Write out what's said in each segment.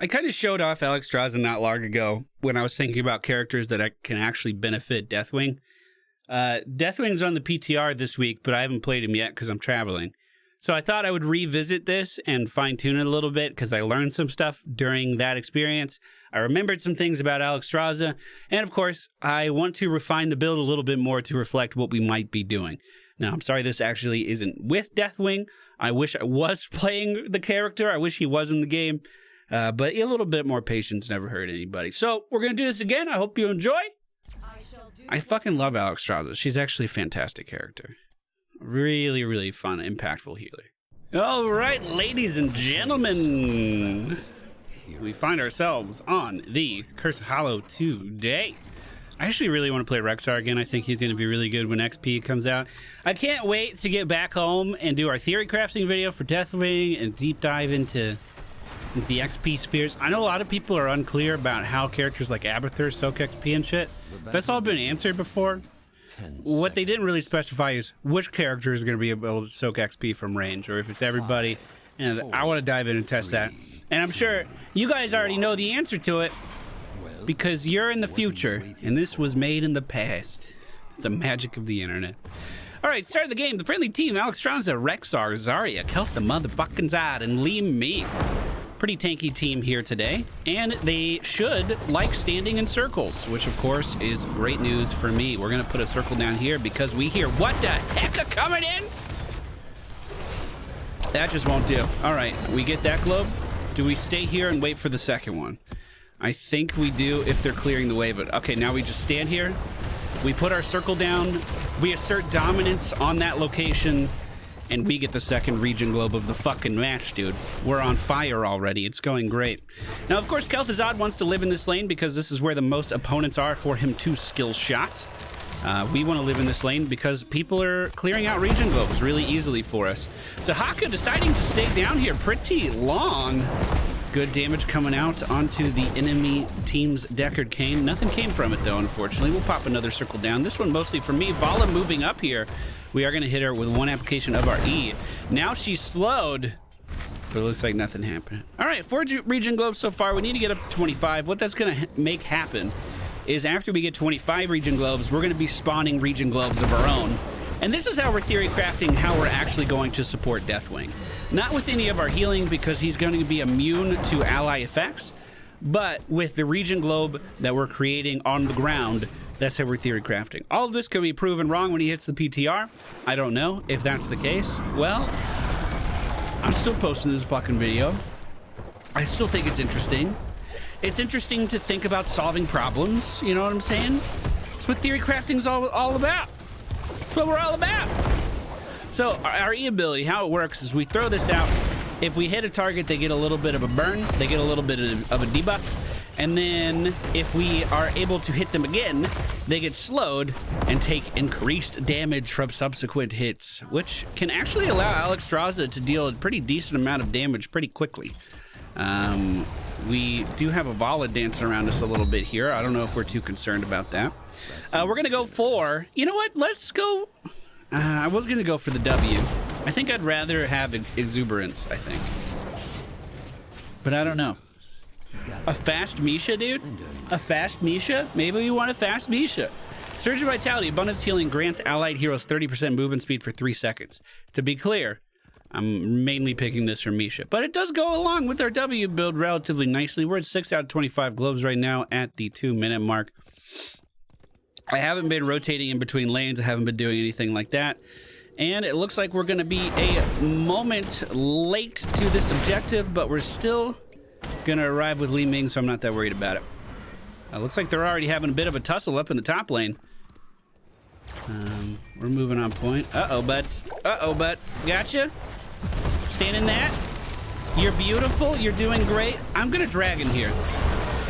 I kind of showed off Alexstrasza not long ago when I was thinking about characters that can actually benefit Deathwing. Deathwing's on the PTR this week, but I haven't played him yet because I'm traveling. So I thought I would revisit this and fine-tune it a little bit because I learned some stuff during that experience. I remembered some things about Alexstrasza, and of course, I want to refine the build a little bit more to reflect what we might be doing. Now, I'm sorry this actually isn't with Deathwing. I wish I was playing the character. I wish he was in the game. But a little bit more patience never hurt anybody. So we're going to do this again. I hope you enjoy. I fucking love Alexstrasza. She's actually a fantastic character. Really, really fun, impactful healer. All right, ladies and gentlemen. We find ourselves on the Curse of Hollow today. I actually really want to play Rexar again. I think he's going to be really good when XP comes out. I can't wait to get back home and do our theory crafting video for Deathwing and deep dive into the XP spheres. I know a lot of people are unclear about how characters like Abathur soak XP and shit. That's all been answered before. What they didn't really specify is which character is going to be able to soak XP from range, or if it's everybody. And I want to dive in and test that. And I'm sure you guys already know the answer to it because you're in the future, and this was made in the past. It's the magic of the internet. All right, start of the game. The friendly team: Alexstrasza, Rexar, Zarya, Kelth the motherfucking Zod, and Lee Me. Pretty tanky team here today, and they should like standing in circles, which of course is great news for me. We're gonna put a circle down here because we hear what the heck are coming in. That just won't do. All right, we get that globe. Do we stay here and wait for the second one? I think we do if they're clearing the way. But okay, now we just stand here. We put our circle down. We assert dominance on that location. And we get the second Regen globe of the fucking match, dude. We're on fire already. It's going great. Now, of course, Kel'Thuzad wants to live in this lane because this is where the most opponents are for him to skill shot. We want to live in this lane because people are clearing out Regen globes really easily for us. Tahaka deciding to stay down here pretty long. Good damage coming out onto the enemy team's Deckard Cain. Nothing came from it, though, unfortunately. We'll pop another circle down. This one mostly for me. Vala moving up here. We are going to hit her with one application of our E. Now she's slowed, but it looks like nothing happened. All right, 4 Regen globes so far. We need to get up to 25. What that's going to make happen is after we get 25 Regen globes, we're going to be spawning Regen globes of our own. And this is how we're theory crafting how we're actually going to support Deathwing. Not with any of our healing because he's going to be immune to ally effects, but with the Regen globe that we're creating on the ground. That's how we're theory crafting. All of this could be proven wrong when he hits the PTR. I don't know if that's the case. Well, I'm still posting this fucking video. I still think it's interesting. It's interesting to think about solving problems. You know what I'm saying? That's what theory crafting's all about. That's what we're all about. So our E ability, how it works is we throw this out. If we hit a target, they get a little bit of a burn. They get a little bit of a debuff. And then if we are able to hit them again, they get slowed and take increased damage from subsequent hits, which can actually allow Alexstrasza to deal a pretty decent amount of damage pretty quickly. We do have a Vala dancing around us a little bit here. I don't know if we're too concerned about that. We're going to go for, you know what, let's go. I was going to go for the W. I think I'd rather have exuberance, I think. But I don't know. A fast Misha, dude? A fast Misha? Maybe we want a fast Misha. Surge of Vitality, Abundance Healing grants allied heroes 30% movement speed for 3 seconds. To be clear, I'm mainly picking this for Misha. But it does go along with our W build relatively nicely. We're at 6 out of 25 globes right now at the 2-minute mark. I haven't been rotating in between lanes. I haven't been doing anything like that. And it looks like we're going to be a moment late to this objective, but we're still gonna arrive with Li Ming, so I'm not that worried about it. Looks like they're already having a bit of a tussle up in the top lane. We're moving on point. Uh-oh, bud. Uh-oh, bud. Gotcha. Stand in that. You're beautiful. You're doing great. I'm gonna Dragon here.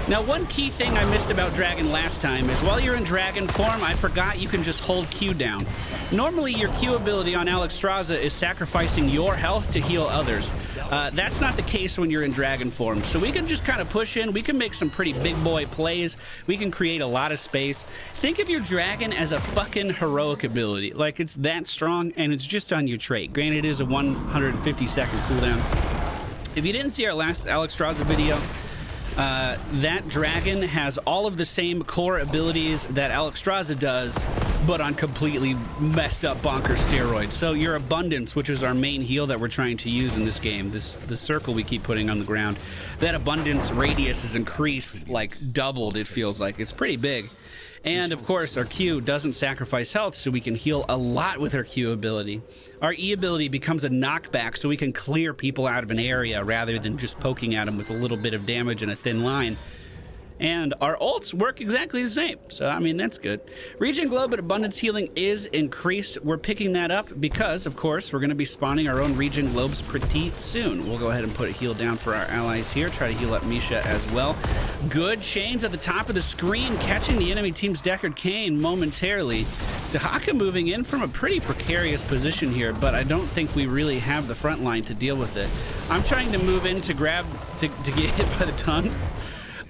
Now, one key thing I missed about Dragon last time is while you're in Dragon form, I forgot you can just hold Q down. Normally, your Q ability on Alexstrasza is sacrificing your health to heal others. That's not the case when you're in Dragon form. So we can just kind of push in. We can make some pretty big boy plays. We can create a lot of space. Think of your Dragon as a fucking heroic ability. Like, it's that strong, and it's just on your trait. Granted, it is a 150-second cooldown. If you didn't see our last Alexstrasza video, That dragon has all of the same core abilities that Alexstrasza does, but on completely messed up bonker steroids. So your abundance, which is our main heal that we're trying to use in this game, the circle we keep putting on the ground, that abundance radius is increased, like doubled, it feels like. It's pretty big. And of course, our Q doesn't sacrifice health, so we can heal a lot with our Q ability. Our E ability becomes a knockback, so we can clear people out of an area rather than just poking at them with a little bit of damage and a thin line. And our ults work exactly the same. So, I mean, that's good. Regen Globe and Abundance Healing is increased. We're picking that up because, of course, we're going to be spawning our own Regen Globes pretty soon. We'll go ahead and put a heal down for our allies here. Try to heal up Misha as well. Good chains at the top of the screen, catching the enemy team's Dragonqueen momentarily. Dahaka moving in from a pretty precarious position here, but I don't think we really have the front line to deal with it. I'm trying to move in to grab, to get hit by the tongue.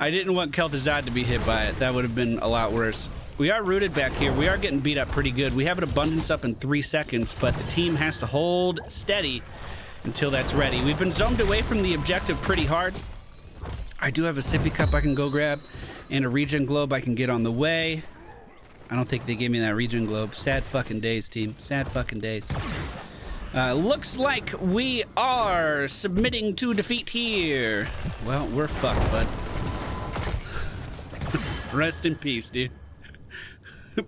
I didn't want Kel'Thuzad to be hit by it. That would have been a lot worse. We are rooted back here. We are getting beat up pretty good. We have an abundance up in 3 seconds, but the team has to hold steady until that's ready. We've been zoned away from the objective pretty hard. I do have a sippy cup I can go grab and a regen globe I can get on the way. I don't think they gave me that regen globe. Sad fucking days, team. Sad fucking days. Looks like we are submitting to defeat here. Well, we're fucked, bud. Rest in peace, dude.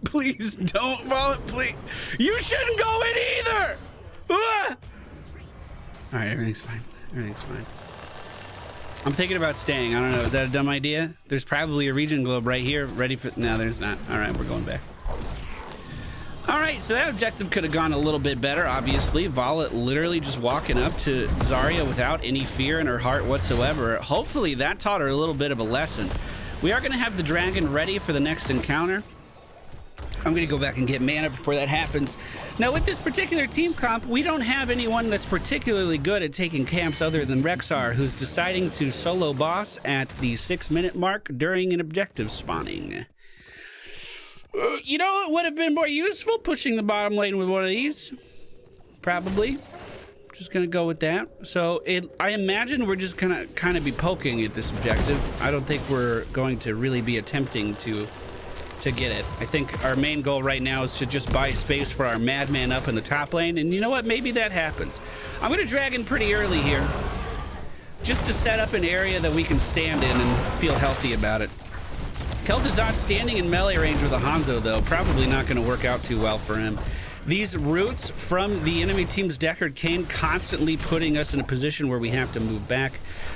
Please don't fall. Please. You shouldn't go in either. Ah! All right, everything's fine. Everything's fine. I'm thinking about staying. I don't know. Is that a dumb idea? There's probably a regen globe right here, ready for. No, there's not. All right, we're going back. All right, so that objective could have gone a little bit better, obviously. Violet literally just walking up to Zarya without any fear in her heart whatsoever. Hopefully that taught her a little bit of a lesson. We are going to have the dragon ready for the next encounter. I'm going to go back and get mana before that happens. Now, with this particular team comp, we don't have anyone that's particularly good at taking camps other than Rexar, who's deciding to solo boss at the 6-minute mark during an objective spawning. You know, it would have been more useful pushing the bottom lane with one of these. Probably. Just gonna go with that. So I imagine we're just gonna kind of be poking at this objective. I don't think we're going to really be attempting to get it. I think our main goal right now is to just buy space for our madman up in the top lane, and you know what? Maybe that happens. I'm gonna dragon pretty early here, just to set up an area that we can stand in and feel healthy about it. Kel'Thuzad standing in melee range with a Hanzo, though, probably not going to work out too well for him. These roots from the enemy team's Dragonqueen constantly putting us in a position where we have to move back.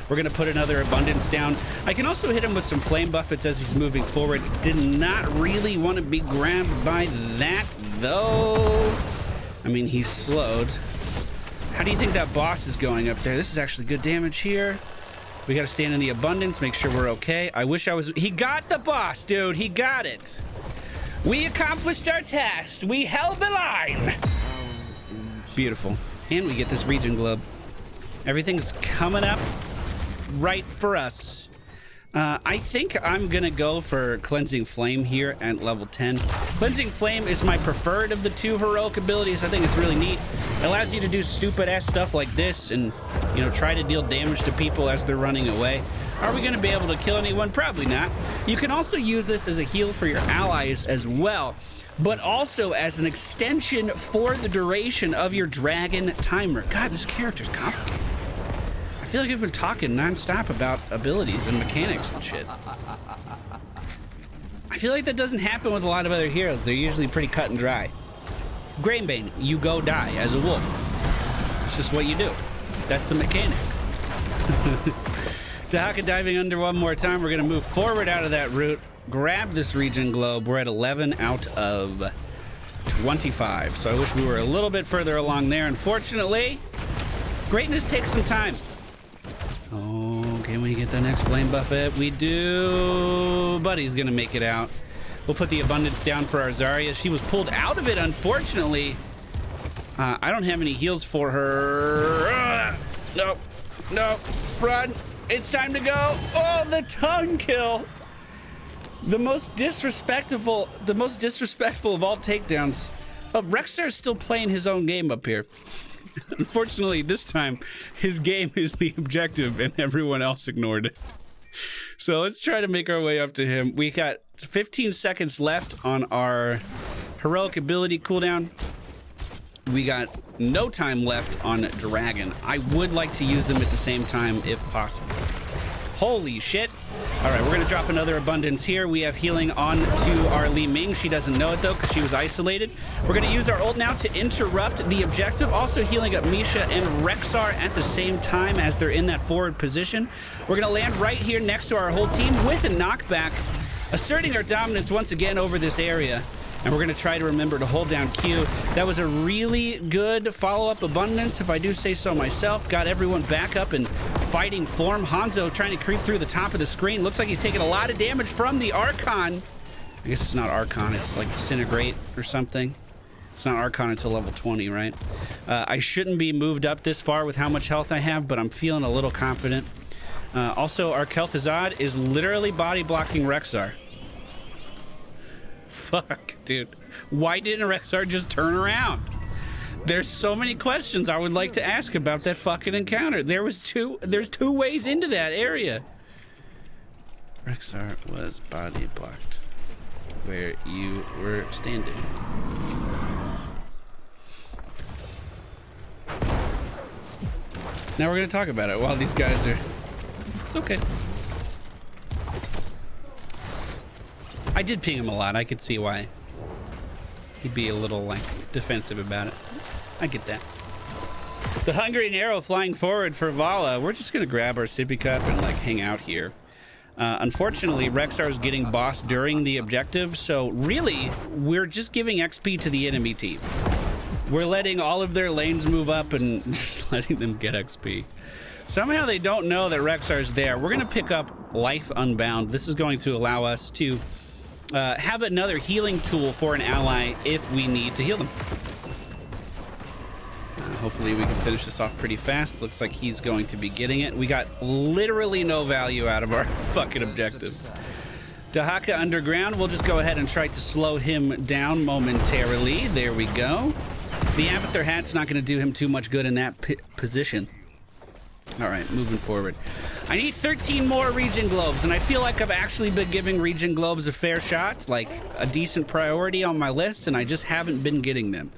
We're going to put another abundance down. I can also hit him with some flame buffets as he's moving forward. Did not really want to be grabbed by that, though. I mean, he's slowed. How do you think that boss is going up there? This is actually good damage here. We got to stand in the abundance, make sure we're okay. I wish I was... He got the boss, dude. He got it. We accomplished our task. We held the line. Beautiful. And we get this regen globe. Everything's coming up right for us. I think I'm going to go for Cleansing Flame here at level 10. Cleansing Flame is my preferred of the 2 heroic abilities. I think it's really neat. It allows you to do stupid-ass stuff like this and, you know, try to deal damage to people as they're running away. Are we going to be able to kill anyone? Probably not. You can also use this as a heal for your allies as well, but also as an extension for the duration of your dragon timer. God, this character's complicated. I feel like I've been talking non-stop about abilities and mechanics and shit. I feel like that doesn't happen with a lot of other heroes. They're usually pretty cut and dry. Grainbane, you go die as a wolf. It's just what you do. That's the mechanic. Dahaka diving under one more time. We're going to move forward out of that route. Grab this regen globe. We're at 11 out of 25. So I wish we were a little bit further along there. Unfortunately, greatness takes some time. Oh, can we get the next flame buffet? We do. Buddy's gonna make it out. We'll put the abundance down for our Zarya. She was pulled out of it, unfortunately. I don't have any heals for her. Nope. Nope. Run. It's time to go. Oh, the tongue kill. The most disrespectful of all takedowns. Oh, Rexar's still playing his own game up here. Unfortunately, this time, his game is the objective and everyone else ignored it. So let's try to make our way up to him. We got 15 seconds left on our heroic ability cooldown. We got no time left on Dragon. I would like to use them at the same time if possible. Holy shit. All right, we're gonna drop another abundance here. We have healing on to our Li Ming. She doesn't know it though because she was isolated. We're gonna use our ult now to interrupt the objective. Also healing up Misha and Rexar at the same time as they're in that forward position. We're gonna land right here next to our whole team with a knockback, asserting our dominance once again over this area. And we're gonna try to remember to hold down Q. That was a really good follow-up abundance, if I do say so myself. Got everyone back up in fighting form. Hanzo trying to creep through the top of the screen. Looks like he's taking a lot of damage from the Archon. I guess it's not Archon, it's like Disintegrate or something. It's not Archon until level 20, right? I shouldn't be moved up this far with how much health I have, but I'm feeling a little confident. Also, our Kel'Thuzad is literally body blocking Rexar. Fuck, dude. Why didn't Rexar just turn around? There's so many questions I would like to ask about that fucking encounter. There's two ways into that area. Rexar was body blocked where you were standing. Now we're gonna talk about it while these guys are... It's okay. I did ping him a lot. I could see why he'd be a little, like, defensive about it. I get that. The Hungering Arrow flying forward for Vala. We're just gonna grab our sippy cup and, like, hang out here. Unfortunately, Rexar's getting bossed during the objective, so really, we're just giving XP to the enemy team. We're letting all of their lanes move up and just letting them get XP. Somehow they don't know that Rexar's there. We're gonna pick up Life Unbound. This is going to allow us to have another healing tool for an ally if we need to heal them. Hopefully we can finish this off pretty fast. Looks like he's going to be getting it. We got literally no value out of our fucking objective. Dahaka underground. We'll just go ahead and try to slow him down momentarily. There we go. The Abathur hat's not going to do him too much good in that position. All right, moving forward. I need 13 more Regen Globes, and I feel like I've actually been giving Regen Globes a fair shot, like a decent priority on my list, and I just haven't been getting them,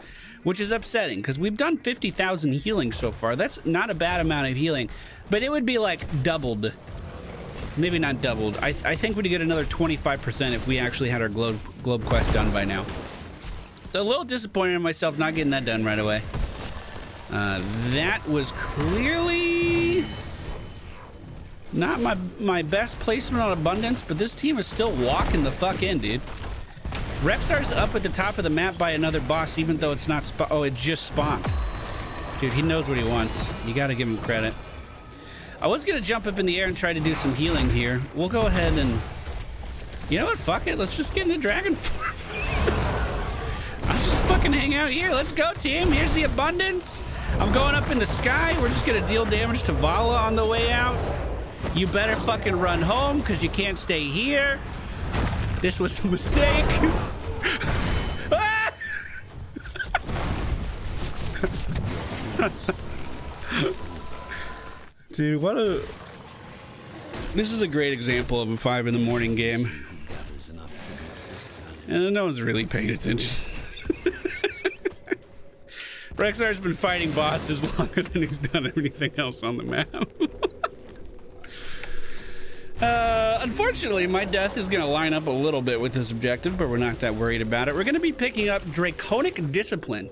which is upsetting, because we've done 50,000 healing so far. That's not a bad amount of healing, but it would be like doubled. Maybe not doubled. I think we'd get another 25% if we actually had our globe quest done by now. So a little disappointed in myself not getting that done right away. That was clearly not my best placement on abundance, but this team is still walking the fuck in, dude. Rexar's up at the top of the map by another boss, even though it's not oh, it just spawned. Dude, he knows what he wants. You gotta give him credit. I was gonna jump up in the air and try to do some healing here. We'll go ahead and... You know what? Fuck it. Let's just get into dragon form. I'll just fucking hang out here. Let's go, team. Here's the abundance. I'm going up in the sky. We're just gonna deal damage to Vala on the way out. You better fucking run home, because you can't stay here. This was a mistake. Ah! Dude, what a... This is a great example of a 5 in the morning game. And no one's really paying attention. Rexar's been fighting bosses longer than he's done anything else on the map. Unfortunately, my death is going to line up a little bit with this objective, but we're not that worried about it. We're going to be picking up Draconic Discipline.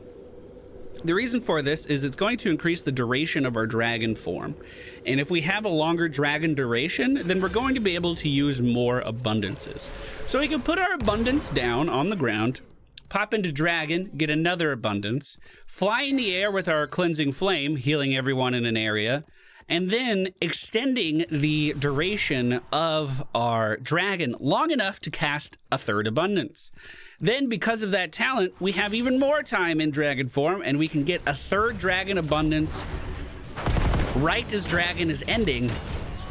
The reason for this is it's going to increase the duration of our dragon form. And if we have a longer dragon duration, then we're going to be able to use more abundances. So we can put our abundance down on the ground, pop into dragon, get another abundance, fly in the air with our cleansing flame, healing everyone in an area, and then extending the duration of our dragon long enough to cast a third abundance. Then, because of that talent, we have even more time in dragon form, and we can get a third dragon abundance right as dragon is ending,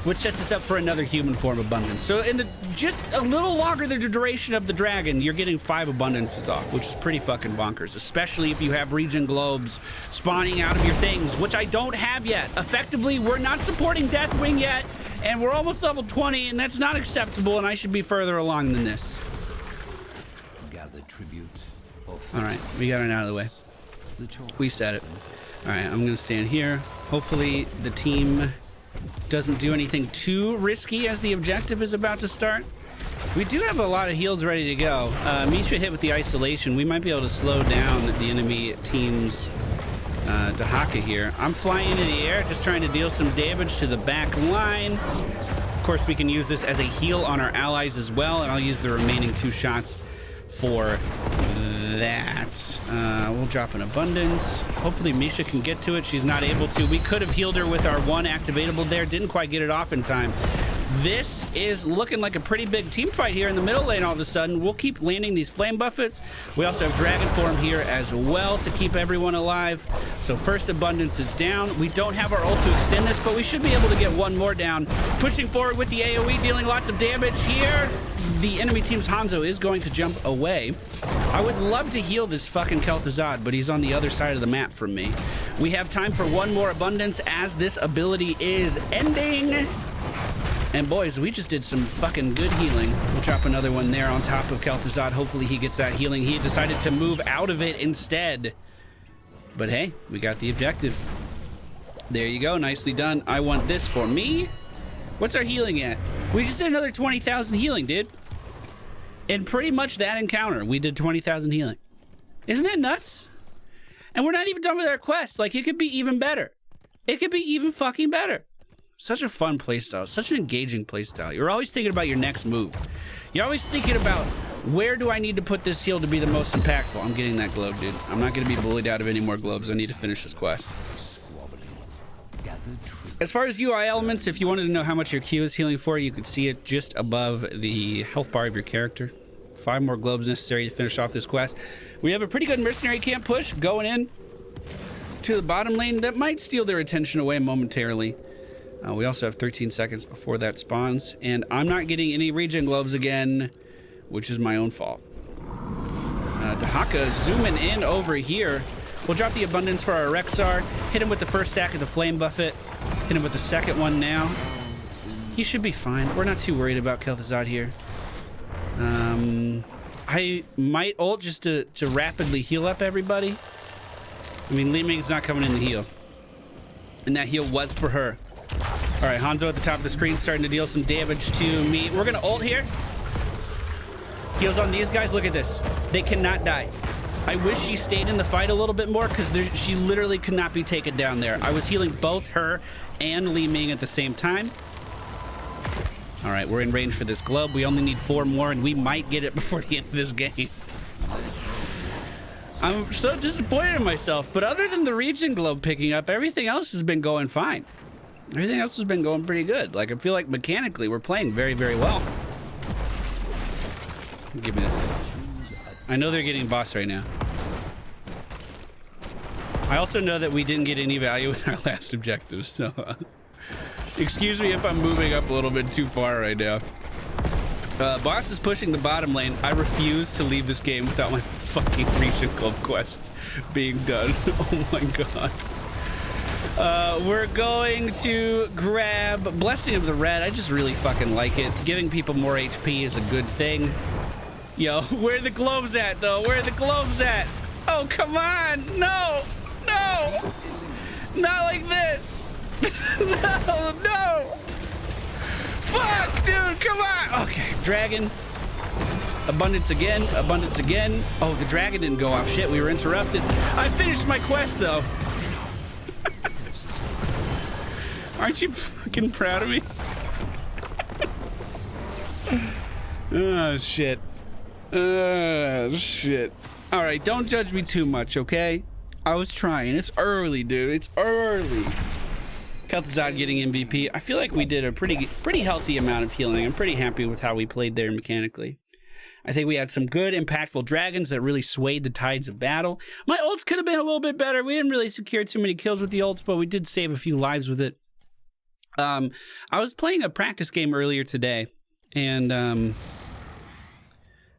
which sets us up for another human form abundance. So in the just a little longer the duration of the dragon, you're getting 5 abundances off, which is pretty fucking bonkers, especially if you have Regen Globes spawning out of your things, which I don't have yet. Effectively, we're not supporting Deathwing yet, And we're almost level 20, and that's not acceptable, and I should be further along than this. Gather tribute. All right, we got it out of the way. We said it. All right, I'm gonna stand here. Hopefully the team doesn't do anything too risky as the objective is about to start. We do have a lot of heals ready to go. Misha hit with the isolation. We might be able to slow down the enemy team's Dahaka here. I'm flying into the air, just trying to deal some damage to the back line. Of course, we can use this as a heal on our allies as well, and I'll use the remaining 2 shots for that. We'll drop an abundance. Hopefully Misha can get to it. She's not able to. We could have healed her with our 1 activatable there. Didn't quite get it off in time. This is looking like a pretty big team fight here in the middle lane all of a sudden. We'll keep landing these flame buffets. We also have dragon form here as well to keep everyone alive. So first abundance is down. We don't have our ult to extend this, but we should be able to get 1 more down. Pushing forward with the AoE, dealing lots of damage here. The enemy team's Hanzo is going to jump away. I would love to heal this fucking Kel'Thuzad, but he's on the other side of the map from me. We have time for 1 more abundance as this ability is ending. And boys, we just did some fucking good healing. We'll drop another one there on top of Kel'Thuzad. Hopefully he gets that healing. He decided to move out of it instead. But hey, we got the objective. There you go, nicely done. I want this for me. What's our healing at? We just did another 20,000 healing, dude. In pretty much that encounter, we did 20,000 healing. Isn't that nuts? And we're not even done with our quest. Like, it could be even better. It could be even fucking better. Such a fun playstyle, such an engaging playstyle. You're always thinking about your next move. You're always thinking about, where do I need to put this heal to be the most impactful? I'm getting that globe, dude. I'm not going to be bullied out of any more globes. I need to finish this quest. As far as UI elements, if you wanted to know how much your Q is healing for, you could see it just above the health bar of your character. 5 more globes necessary to finish off this quest. We have a pretty good mercenary camp push going in to the bottom lane that might steal their attention away momentarily. We also have 13 seconds before that spawns, and I'm not getting any regen globes again, which is my own fault. Dahaka zooming in over here. We'll drop the abundance for our Rexar, hit him with the first stack of the flame buffet, hit him with the second one now. He should be fine. We're not too worried about Kel'Thuzad here. I might ult just to rapidly heal up everybody. I mean, Li Ming's not coming in to heal, and that heal was for her. All right, Hanzo at the top of the screen starting to deal some damage to me. We're gonna ult here. Heals on these guys. Look at this. They cannot die. I wish she stayed in the fight a little bit more, because she literally could not be taken down there. I was healing both her and Li Ming at the same time. All right, we're in range for this globe. We only need 4 more, and we might get it before the end of this game. I'm so disappointed in myself, but other than the regen globe picking up, everything else has been going fine. Everything else has been going pretty good. Like, I feel like mechanically we're playing very, very well. Give me this. I know they're getting boss right now. I also know that we didn't get any value with our last objectives, so excuse me if I'm moving up a little bit too far right now. Boss is pushing the bottom lane. I refuse to leave this game without my fucking regen globe quest being done. Oh my god. We're going to grab Blessing of the Red. I just really fucking like it. Giving people more HP is a good thing. Yo, where are the globes at, though? Where are the globes at? Oh, come on! No! No! Not like this! No! No! Fuck, dude! Come on! Okay, dragon. Abundance again. Abundance again. Oh, the dragon didn't go off. Shit, we were interrupted. I finished my quest, though. Aren't you fucking proud of me? Oh, shit. Shit. All right, don't judge me too much, okay? I was trying. It's early, dude. It's early. Kel'Thuzad getting MVP. I feel like we did a pretty healthy amount of healing. I'm pretty happy with how we played there mechanically. I think we had some good, impactful dragons that really swayed the tides of battle. My ults could have been a little bit better. We didn't really secure too many kills with the ults, but we did save a few lives with it. I was playing a practice game earlier today, and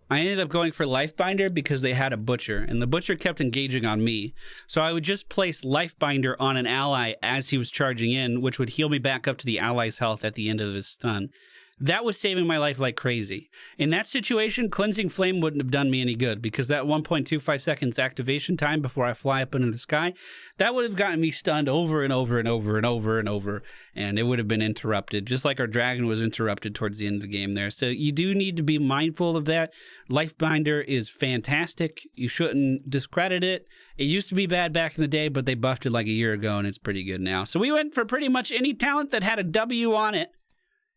I ended up going for Lifebinder because they had a Butcher, and the Butcher kept engaging on me. So I would just place Lifebinder on an ally as he was charging in, which would heal me back up to the ally's health at the end of his stun. That was saving my life like crazy. In that situation, Cleansing Flame wouldn't have done me any good because that 1.25 seconds activation time before I fly up into the sky, that would have gotten me stunned over and over and over and over and over, and it would have been interrupted, just like our dragon was interrupted towards the end of the game there. So you do need to be mindful of that. Lifebinder is fantastic. You shouldn't discredit it. It used to be bad back in the day, but they buffed it like a year ago, and it's pretty good now. So we went for pretty much any talent that had a W on it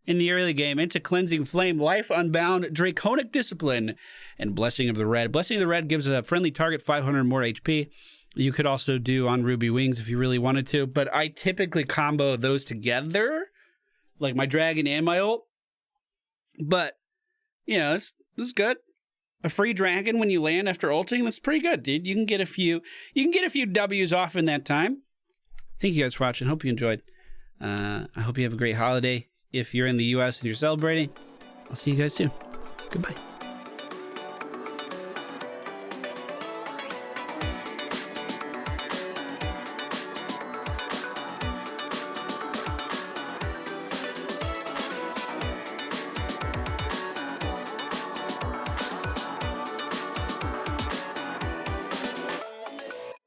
in the early game into Cleansing Flame, Life Unbound, Draconic Discipline, and Blessing of the Red. Blessing of the Red gives a friendly target 500 more HP. You could also do on Ruby Wings if you really wanted to, but I typically combo those together, like my dragon and my ult. But, you know, this is good. A free dragon when you land after ulting, that's pretty good, dude. You can get a few W's off in that time. Thank you guys for watching. Hope you enjoyed. I hope you have a great holiday. If you're in the US and you're celebrating, I'll see you guys soon. Goodbye.